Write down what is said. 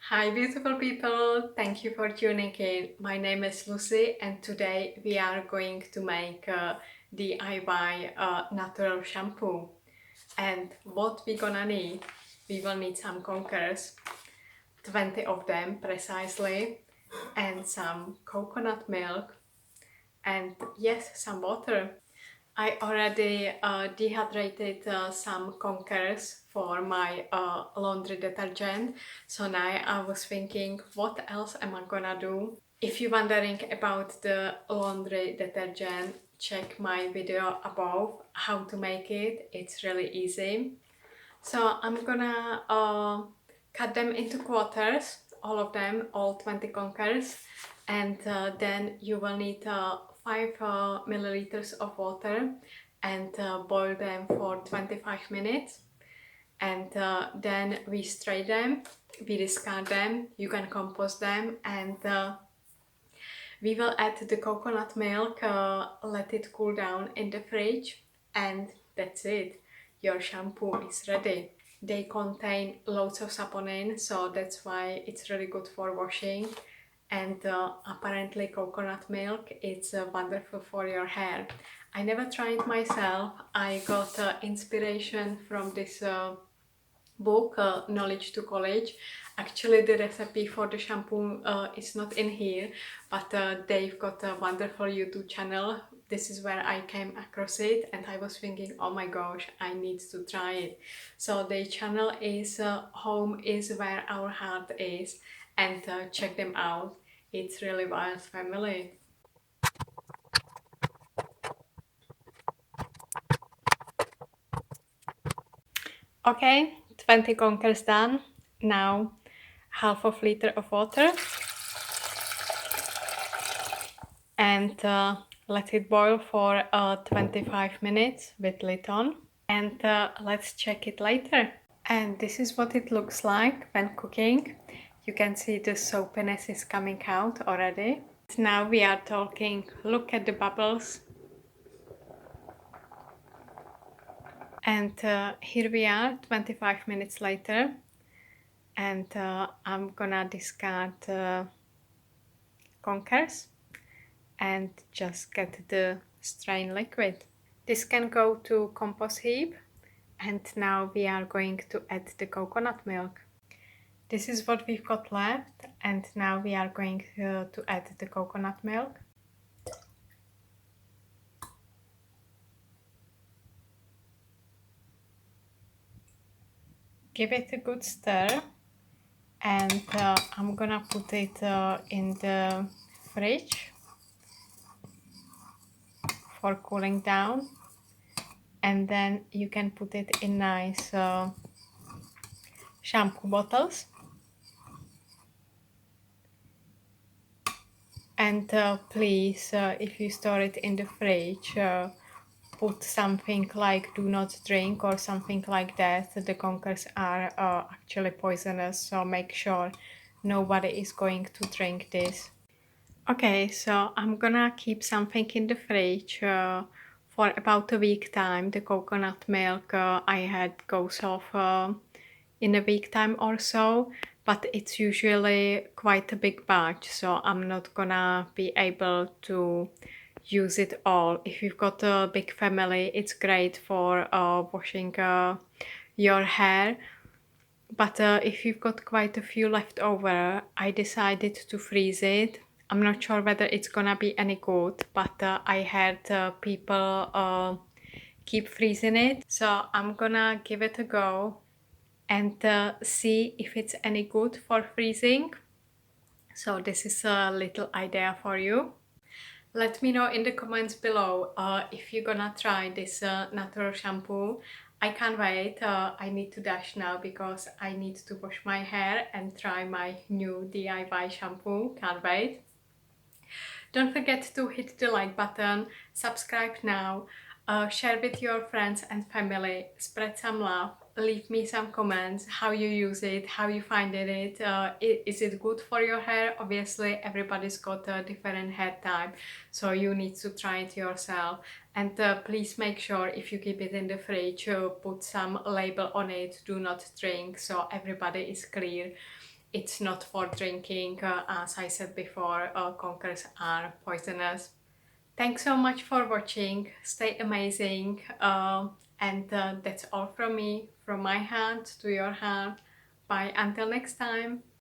Hi beautiful people, thank you for tuning in. My name is Lucy and today we are going to make DIY natural shampoo. And what we're gonna need, we will need some conkers, 20 of them precisely, and some coconut milk, and yes, some water. I already dehydrated some conkers for my laundry detergent. So now I was thinking, what else am I gonna do? If you're wondering about the laundry detergent, check my video above how to make it. It's really easy. So I'm gonna cut them into quarters, all of them, all 20 conkers, and then you will need 5 milliliters of water and boil them for 25 minutes. And then we strain them, we discard them, you can compost them, and we will add the coconut milk, let it cool down in the fridge, and that's it. Your shampoo is ready. They contain loads of saponin, so that's why it's really good for washing. And apparently coconut milk is wonderful for your hair. I never tried myself. I got inspiration from this book, Knowledge to College. Actually the recipe for the shampoo is not in here, but they've got a wonderful YouTube channel. This is where I came across it and I was thinking, oh my gosh, I need to try it. So the channel is Home is Where Our Heart Is, and check them out. It's really wild family. Okay, 20 conkers done. Now half of liter of water and let it boil for 25 minutes with lid on, and let's check it later. And this is what it looks like when cooking. You can see the soapiness is coming out already. Now we are talking, look at the bubbles. And here we are 25 minutes later, and I'm gonna discard conkers and just get the strain liquid. This can go to compost heap, and now we are going to add the coconut milk. This is what we've got left, and now we are going to add the coconut milk. Give it a good stir, and I'm gonna put it in the fridge for cooling down, and then you can put it in nice shampoo bottles. And please, if you store it in the fridge, put something like do not drink or something like that. The conkers are actually poisonous, so make sure nobody is going to drink this. Okay, so I'm gonna keep something in the fridge for about a week time. The coconut milk I had goes off in a week time or so, but it's usually quite a big batch, so I'm not gonna be able to use it all. If you've got a big family, it's great for washing your hair. But if you've got quite a few left over, I decided to freeze it. I'm not sure whether it's gonna be any good, but I had people keep freezing it. So I'm gonna give it a go and see if it's any good for freezing. So this is a little idea for you. Let me know in the comments below if you're gonna try this natural shampoo. I can't wait. I need to dash now because I need to wash my hair and try my new DIY shampoo. Can't wait. Don't forget to hit the like button, subscribe now, share with your friends and family, spread some love, leave me some comments, how you use it, how you find it, is it good for your hair? Obviously everybody's got a different hair type, so you need to try it yourself. And please make sure if you keep it in the fridge, put some label on it, do not drink, so everybody is clear. It's not for drinking, as I said before, conkers are poisonous. Thanks so much for watching. Stay amazing. And that's all from me, from my hand to your hand. Bye until next time.